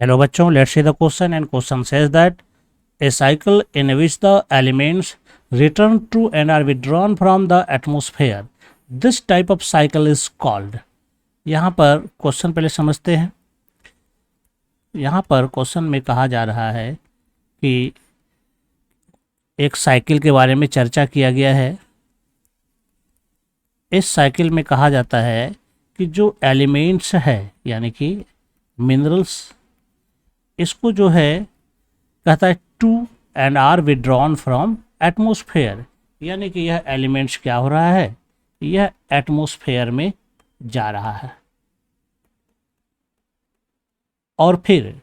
Hello बच्चों, let's see the question and question says that a cycle in which the elements return to and are withdrawn from the atmosphere. This type of cycle is called. यहाँ पर question पहले समझते हैं। यहाँ पर question में कहा जा रहा है कि एक साइकिल के बारे में चर्चा किया गया है। इस साइकिल में कहा जाता है कि जो एलिमेंट्स है यानी कि मिनरल्स, इसको जो है कहता है two and are withdrawn from atmosphere, यानी कि यह एलिमेंट्स क्या हो रहा है, यह एटमोसफेयर में जा रहा है और फिर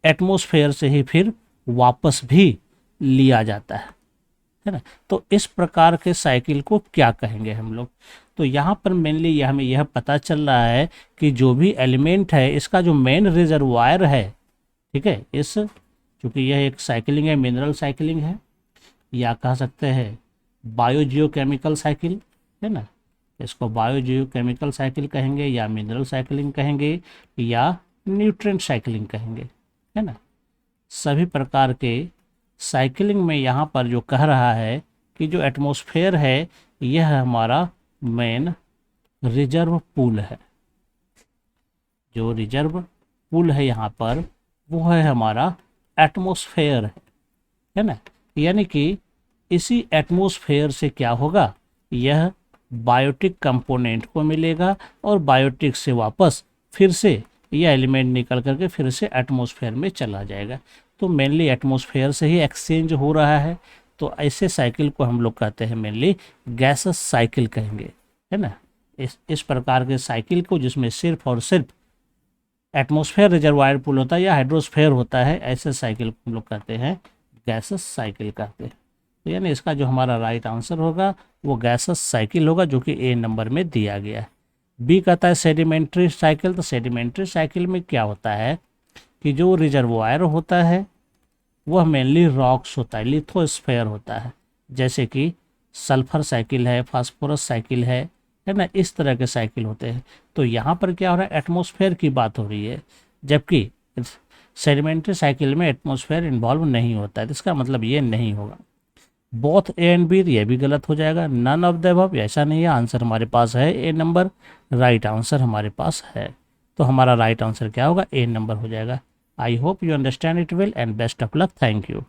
एटमोसफेयर से ही फिर वापस भी लिया जाता है ना। तो इस प्रकार के साइकिल को क्या कहेंगे हम लोग। तो यहाँ पर मेनली हमें यह पता चल रहा है कि जो भी एलिमेंट है इसका जो मेन रिजर्वायर है, ठीक है, इस चूँकि यह एक साइकिलिंग है, मिनरल साइकिलिंग है, या कह सकते हैं बायोजियोकेमिकल साइकिल, है ना। इसको बायोजियोकेमिकल साइकिल कहेंगे या मिनरल साइकिलिंग कहेंगे या न्यूट्रिएंट साइकिलिंग कहेंगे, है ना। सभी प्रकार के साइकिलिंग में यहाँ पर जो कह रहा है कि जो एटमॉस्फेयर है यह हमारा मेन रिजर्व पूल है। जो रिजर्व पूल है यहाँ पर वो है हमारा एटमॉस्फेयर है ना। यानी कि इसी एटमॉस्फेयर से क्या होगा, यह बायोटिक कंपोनेंट को मिलेगा और बायोटिक से वापस फिर से यह एलिमेंट निकल करके फिर से एटमॉस्फेयर में चला जाएगा। तो मेनली एटमॉस्फेयर से ही एक्सचेंज हो रहा है। तो ऐसे साइकिल को हम लोग कहते हैं मेनली गैसेस साइकिल कहेंगे, है ना। इस प्रकार के साइकिल को जिसमें सिर्फ और सिर्फ एटमॉस्फेयर रिजर्वायर पूल होता है या हाइड्रोस्फेयर होता है, ऐसे साइकिल को हम लोग कहते हैं गैसेस साइकिल कहते हैं। तो यानी इसका जो हमारा राइट आंसर होगा वो गैसेस साइकिल होगा, जो कि ए नंबर में दिया गया है। बी कहता है सेडिमेंट्री साइकिल। तो सेडिमेंट्री साइकिल में क्या होता है कि जो रिजर्वायर होता है वह मेनली रॉक्स होता है, लिथोस्फेयर होता है, जैसे कि सल्फर साइकिल है, फास्फोरस साइकिल है ना, इस तरह के साइकिल होते हैं। तो यहाँ पर क्या हो रहा है, एटमॉस्फेयर की बात हो रही है, जबकि सेडिमेंट्री साइकिल में एटमॉस्फेयर इन्वॉल्व नहीं होता है। तो इसका मतलब ये नहीं होगा बोथ ए एंड बी, ये भी गलत हो जाएगा। नन ऑफ द अबव, ऐसा नहीं है। आंसर हमारे पास है ए नंबर, राइट आंसर हमारे पास है। तो हमारा राइट आंसर क्या होगा, ए नंबर हो जाएगा। I hope you understand it well and best of luck. Thank you.